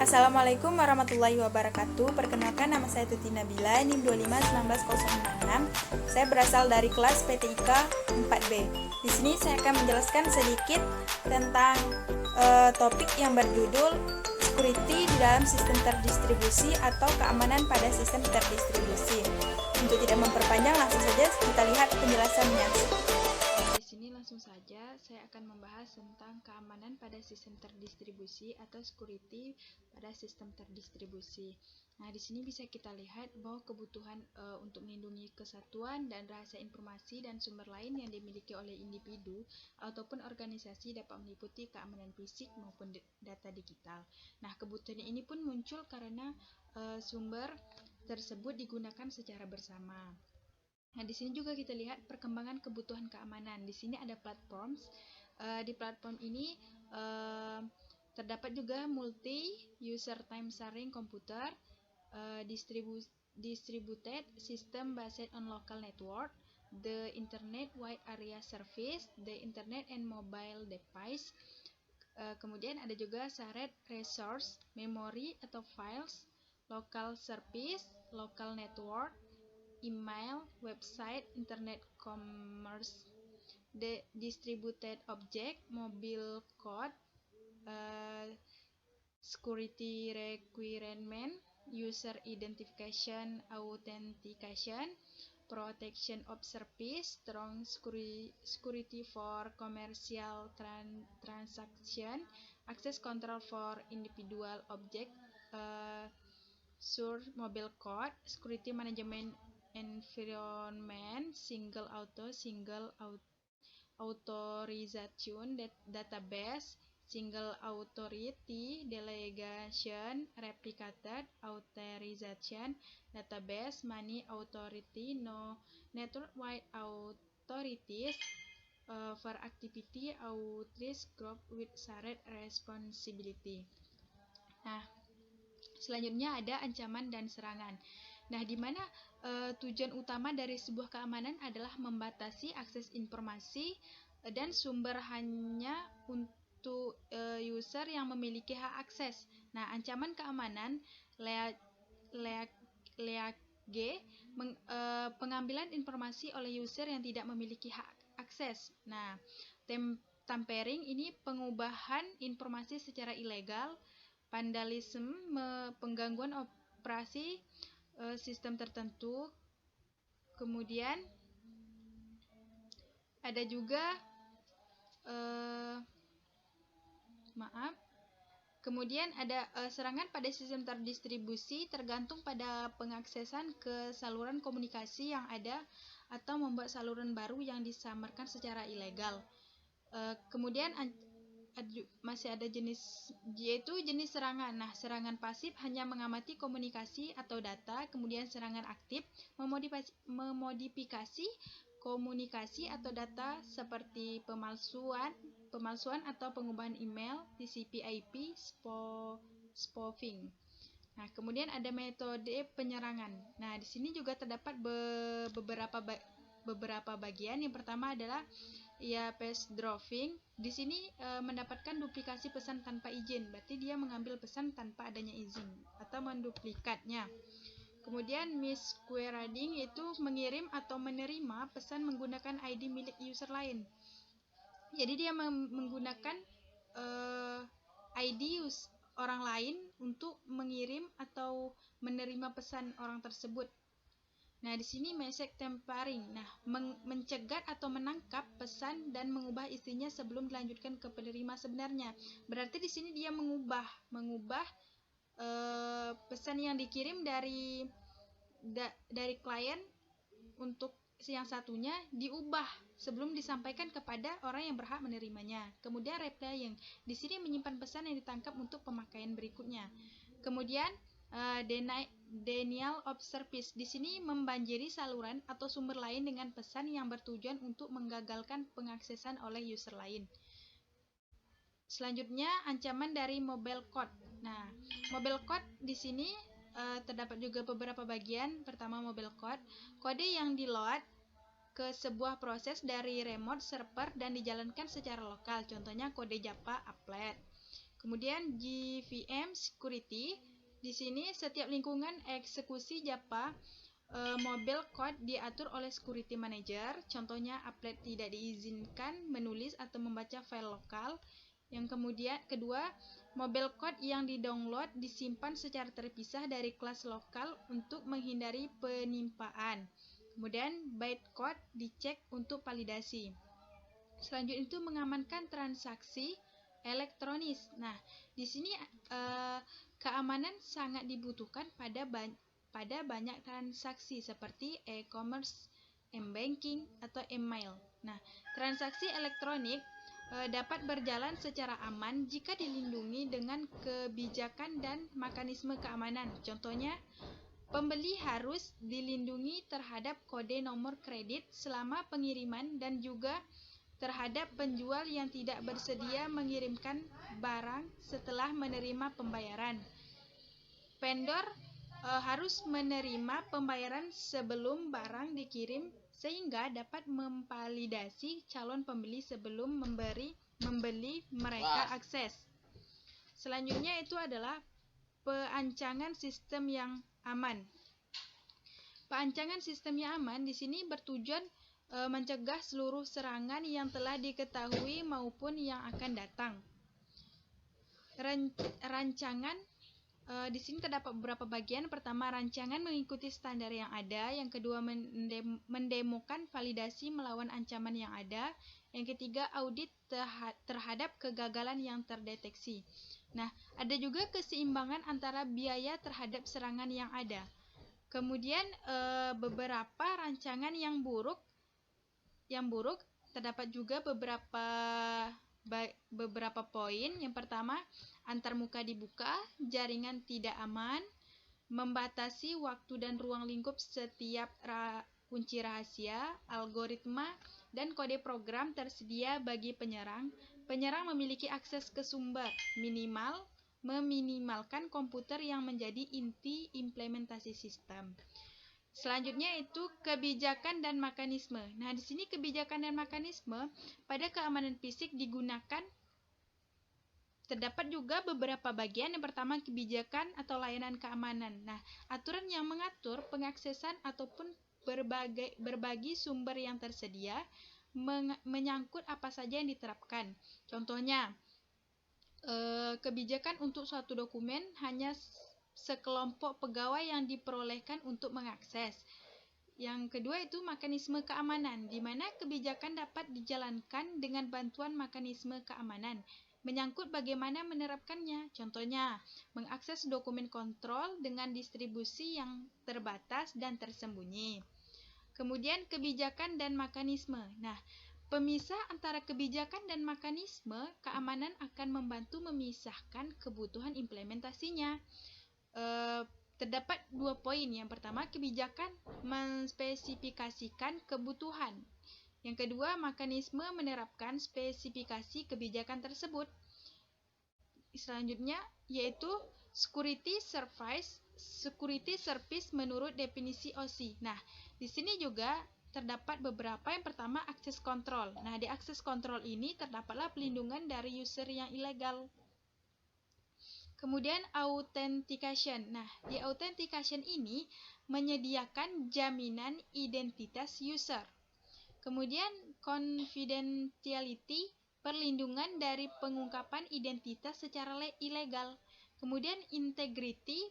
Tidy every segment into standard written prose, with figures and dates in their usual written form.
Assalamualaikum warahmatullahi wabarakatuh. Perkenalkan, nama saya Tuti Nabila, NIM 2519066. Saya berasal dari kelas PTIK 4B. Di sini saya akan menjelaskan sedikit tentang topik yang berjudul security di dalam sistem terdistribusi atau keamanan pada sistem terdistribusi. Untuk tidak memperpanjang, langsung saja kita lihat penjelasannya. Di sini langsung saja saya akan membahas tentang keamanan pada sistem terdistribusi atau security pada sistem terdistribusi. Nah, di sini bisa kita lihat bahwa kebutuhan untuk melindungi kesatuan dan rahasia informasi dan sumber lain yang dimiliki oleh individu ataupun organisasi dapat meliputi keamanan fisik maupun data digital. Nah, kebutuhan ini pun muncul karena sumber tersebut digunakan secara bersama. Nah, di sini juga kita lihat perkembangan kebutuhan keamanan. Di sini ada platform. Di platform ini terdapat juga multi-user time sharing computer, distributed system based on local network, the Internet Wide Area Service, the Internet and Mobile Device. Kemudian ada juga shared resource, memory atau files, local service, local network, email, website, internet commerce, distributed object, mobile code, security requirement, user identification, authentication, protection of service, strong security for commercial transaction, access control for individual object, sure mobile code, security management environment, single authorization database, single authority delegation, replicated authorization database, money authority, no network-wide authorities, for activity outreach group with shared responsibility. Nah, selanjutnya ada ancaman dan serangan. Nah, di mana tujuan utama dari sebuah keamanan adalah membatasi akses informasi dan sumber hanya untuk user yang memiliki hak akses. Nah, ancaman keamanan pengambilan informasi oleh user yang tidak memiliki hak akses. Nah, tampering ini pengubahan informasi secara ilegal, vandalisme, penggangguan operasi sistem tertentu. Kemudian ada juga kemudian ada serangan pada sistem terdistribusi tergantung pada pengaksesan ke saluran komunikasi yang ada atau membuat saluran baru yang disamarkan secara ilegal. Kemudian masih ada yaitu jenis serangan. Nah, serangan pasif hanya mengamati komunikasi atau data, kemudian serangan aktif memodifikasi komunikasi atau data seperti pemalsuan atau pengubahan email, TCP/IP, spoofing. Nah, kemudian ada metode penyerangan. Nah, di sini juga terdapat beberapa bagian. Yang pertama adalah page dropping. Di sini mendapatkan duplikasi pesan tanpa izin, berarti dia mengambil pesan tanpa adanya izin atau menduplikatnya. Kemudian masquerading itu mengirim atau menerima pesan menggunakan ID milik user lain. Jadi dia menggunakan ID orang lain untuk mengirim atau menerima pesan orang tersebut. Nah, di sini message tampering. Nah, mencegat atau menangkap pesan dan mengubah isinya sebelum dilanjutkan ke penerima sebenarnya. Berarti di sini dia mengubah pesan yang dikirim dari klien untuk yang satunya diubah sebelum disampaikan kepada orang yang berhak menerimanya. Kemudian replying. Di sini menyimpan pesan yang ditangkap untuk pemakaian berikutnya. Kemudian denial of service. Di sini membanjiri saluran atau sumber lain dengan pesan yang bertujuan untuk menggagalkan pengaksesan oleh user lain. Selanjutnya, ancaman dari mobile code. Nah, mobile code di sini terdapat juga beberapa bagian. Pertama, mobile code. Kode yang di-load ke sebuah proses dari remote server dan dijalankan secara lokal. Contohnya kode Java applet. Kemudian JVM Security, di sini setiap lingkungan eksekusi Java mobile code diatur oleh security manager. Contohnya, applet tidak diizinkan menulis atau membaca file lokal. Yang kemudian kedua, mobile code yang di-download disimpan secara terpisah dari kelas lokal untuk menghindari penimpaan. Kemudian bytecode dicek untuk validasi. Selanjutnya itu mengamankan transaksi elektronis. Nah, di sini keamanan sangat dibutuhkan pada banyak transaksi seperti e-commerce, m-banking, atau email. Nah, transaksi elektronik dapat berjalan secara aman jika dilindungi dengan kebijakan dan mekanisme keamanan. Contohnya, pembeli harus dilindungi terhadap kode nomor kredit selama pengiriman dan juga terhadap penjual yang tidak bersedia mengirimkan barang setelah menerima pembayaran. Vendor harus menerima pembayaran sebelum barang dikirim sehingga dapat memvalidasi calon pembeli sebelum membeli mereka akses. Selanjutnya itu adalah perancangan sistem yang aman. Perancangan sistem yang aman di sini bertujuan mencegah seluruh serangan yang telah diketahui maupun yang akan datang. Rancangan di sini terdapat beberapa bagian. Pertama, rancangan mengikuti standar yang ada. Yang kedua, mendemokan validasi melawan ancaman yang ada. Yang ketiga, audit terhadap kegagalan yang terdeteksi. Nah, ada juga keseimbangan antara biaya terhadap serangan yang ada. Kemudian beberapa rancangan yang buruk terdapat juga beberapa poin. Yang pertama, antarmuka dibuka, jaringan tidak aman, membatasi waktu dan ruang lingkup setiap kunci rahasia, algoritma dan kode program tersedia bagi penyerang. Penyerang memiliki akses ke sumber meminimalkan komputer yang menjadi inti implementasi sistem. Selanjutnya itu kebijakan dan mekanisme. Nah, di sini kebijakan dan mekanisme pada keamanan fisik digunakan. Terdapat juga beberapa bagian. Yang pertama, kebijakan atau layanan keamanan. Nah, aturan yang mengatur pengaksesan ataupun berbagi sumber yang tersedia menyangkut apa saja yang diterapkan. Contohnya, kebijakan untuk suatu dokumen hanya sekelompok pegawai yang diperolehkan untuk mengakses. Yang kedua itu mekanisme keamanan, di mana kebijakan dapat dijalankan dengan bantuan mekanisme keamanan, menyangkut bagaimana menerapkannya. Contohnya, mengakses dokumen kontrol dengan distribusi yang terbatas dan tersembunyi. Kemudian kebijakan dan mekanisme. Nah, pemisah antara kebijakan dan mekanisme keamanan akan membantu memisahkan kebutuhan implementasinya. Terdapat 2 poin. Yang pertama, kebijakan menspesifikasikan kebutuhan. Yang kedua, mekanisme menerapkan spesifikasi kebijakan tersebut. Selanjutnya yaitu security service menurut definisi OSI. Nah, di sini juga terdapat beberapa. Yang pertama, akses kontrol. Nah, di akses kontrol ini terdapatlah pelindungan dari user yang ilegal. Kemudian authentication. Nah, di authentication ini menyediakan jaminan identitas user. Kemudian confidentiality, perlindungan dari pengungkapan identitas secara ilegal. Kemudian integrity,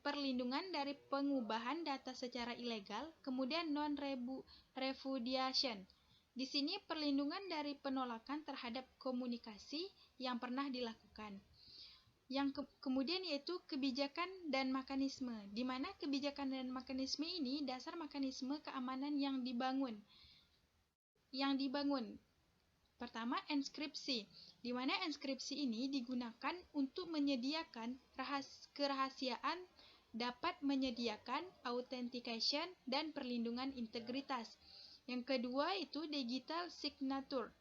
perlindungan dari pengubahan data secara ilegal. Kemudian non-repudiation. Di sini perlindungan dari penolakan terhadap komunikasi yang pernah dilakukan. Yang kemudian yaitu kebijakan dan mekanisme, di mana kebijakan dan mekanisme ini dasar mekanisme keamanan yang dibangun. Pertama, enskripsi, di mana enskripsi ini digunakan untuk menyediakan kerahasiaan, dapat menyediakan authentication dan perlindungan integritas. Yang kedua itu digital signature,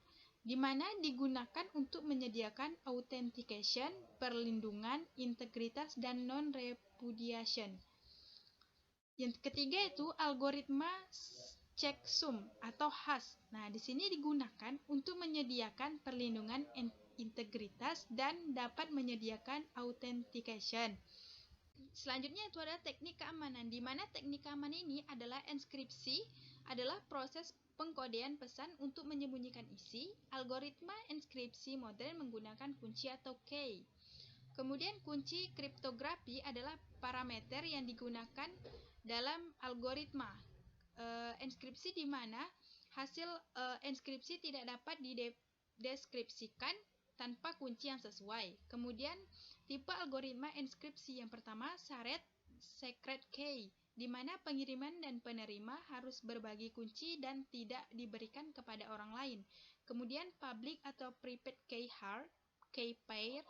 di mana digunakan untuk menyediakan authentication, perlindungan, integritas, dan non-repudiation. Yang ketiga itu algoritma checksum atau hash. Nah, di sini digunakan untuk menyediakan perlindungan integritas dan dapat menyediakan authentication. Selanjutnya itu adalah teknik keamanan, di mana teknik keamanan ini adalah enskripsi, adalah proses pengkodean pesan untuk menyembunyikan isi. Algoritma enskripsi modern menggunakan kunci atau key. Kemudian kunci kriptografi adalah parameter yang digunakan dalam algoritma enskripsi, di mana hasil enskripsi tidak dapat dideskripsikan tanpa kunci yang sesuai. Kemudian tipe algoritma enskripsi yang pertama, shared secret key, di mana pengiriman dan penerima harus berbagi kunci dan tidak diberikan kepada orang lain. Kemudian public atau private key hard key pair,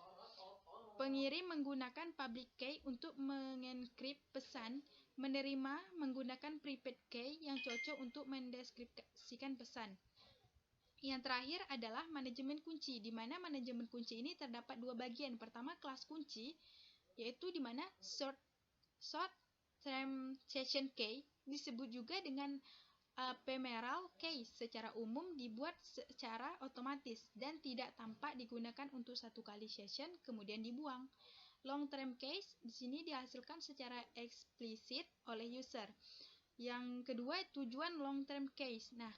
pengirim menggunakan public key untuk mengenkrip pesan, menerima menggunakan private key yang cocok untuk mendeskripsikan pesan. Yang terakhir adalah manajemen kunci, di mana manajemen kunci ini terdapat dua bagian. Pertama, kelas kunci, yaitu di mana short term session key disebut juga dengan ephemeral key, secara umum dibuat secara otomatis dan tidak tampak digunakan untuk satu kali session kemudian dibuang. Long term keys di sini dihasilkan secara eksplisit oleh user. Yang kedua, tujuan long term keys. Nah,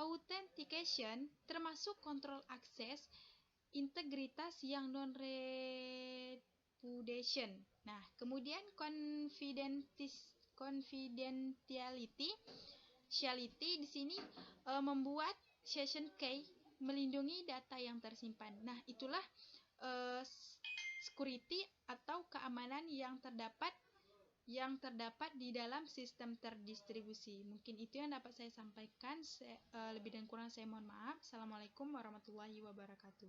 authentication termasuk kontrol akses, integritas yang non repudiation. Nah, kemudian confidentiality di sini membuat session key melindungi data yang tersimpan. Nah, itulah security atau keamanan yang terdapat di dalam sistem terdistribusi. Mungkin itu yang dapat saya sampaikan. Lebih dan kurang saya mohon maaf. Assalamualaikum warahmatullahi wabarakatuh.